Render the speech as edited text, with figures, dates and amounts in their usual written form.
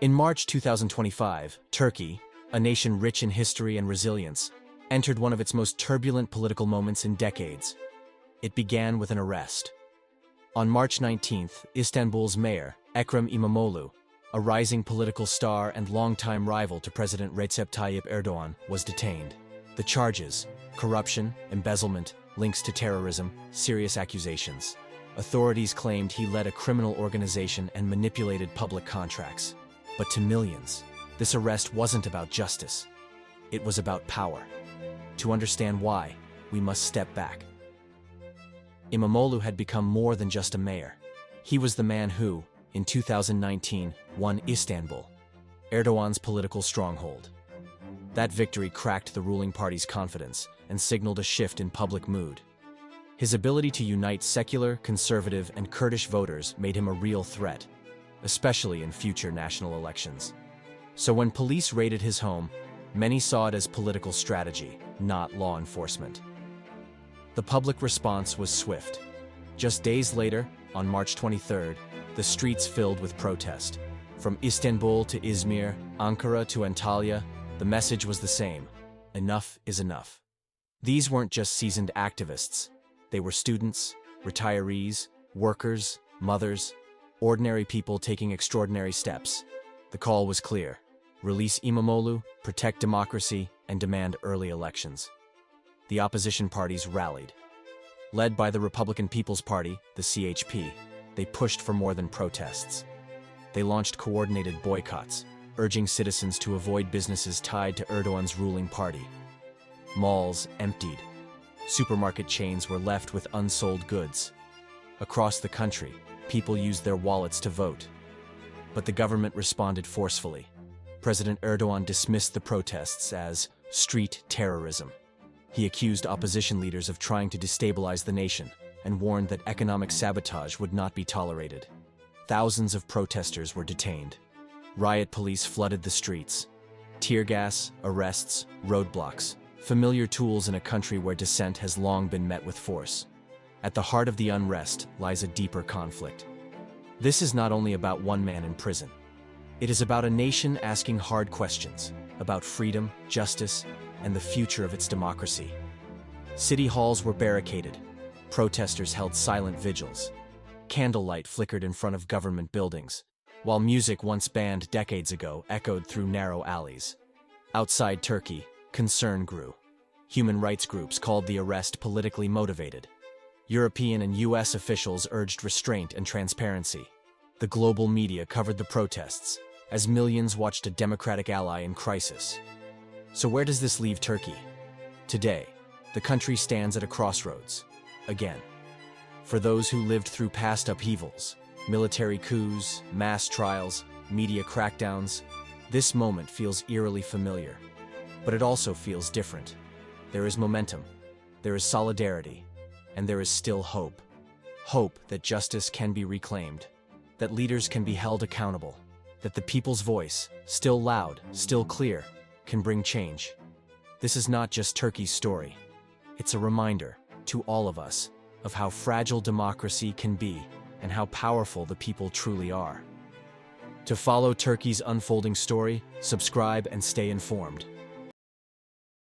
In March 2025, Turkey, a nation rich in history and resilience, entered one of its most turbulent political moments in decades. It began with an arrest. On March 19th, Istanbul's mayor, Ekrem İmamoğlu, a rising political star and longtime rival to President Recep Tayyip Erdoğan, was detained. The charges: corruption, embezzlement, links to terrorism, serious accusations. Authorities claimed he led a criminal organization and manipulated public contracts. But to millions, this arrest wasn't about justice. It was about power. To understand why, we must step back. İmamoğlu had become more than just a mayor. He was the man who, in 2019, won Istanbul, Erdoğan's political stronghold. That victory cracked the ruling party's confidence and signaled a shift in public mood. His ability to unite secular, conservative, and Kurdish voters made him a real threat, especially in future national elections. So when police raided his home, many saw it as political strategy, not law enforcement. The public response was swift. Just days later, on March 23rd, the streets filled with protest. From Istanbul to Izmir, Ankara to Antalya, the message was the same: enough is enough. These weren't just seasoned activists. They were students, retirees, workers, mothers, ordinary people taking extraordinary steps. The call was clear: release İmamoğlu, protect democracy, and demand early elections. The opposition parties rallied. Led by the Republican People's Party, the CHP, they pushed for more than protests. They launched coordinated boycotts, urging citizens to avoid businesses tied to Erdoğan's ruling party. Malls emptied. Supermarket chains were left with unsold goods. Across the country, people used their wallets to vote. But the government responded forcefully. President Erdoğan dismissed the protests as street terrorism. He accused opposition leaders of trying to destabilize the nation and warned that economic sabotage would not be tolerated. Thousands of protesters were detained. Riot police flooded the streets. Tear gas, arrests, roadblocks, familiar tools in a country where dissent has long been met with force. At the heart of the unrest lies a deeper conflict. This is not only about one man in prison. It is about a nation asking hard questions about freedom, justice, and the future of its democracy. City halls were barricaded. Protesters held silent vigils. Candlelight flickered in front of government buildings, while music once banned decades ago echoed through narrow alleys. Outside Turkey, concern grew. Human rights groups called the arrest politically motivated. European and US officials urged restraint and transparency. The global media covered the protests, as millions watched a democratic ally in crisis. So where does this leave Turkey? Today, the country stands at a crossroads, again. For those who lived through past upheavals, military coups, mass trials, media crackdowns, this moment feels eerily familiar. But it also feels different. There is momentum, there is solidarity, and there is still hope. Hope that justice can be reclaimed, that leaders can be held accountable, that the people's voice, still loud, still clear, can bring change. This is not just Turkey's story. It's a reminder, to all of us, of how fragile democracy can be and how powerful the people truly are. To follow Turkey's unfolding story, subscribe and stay informed.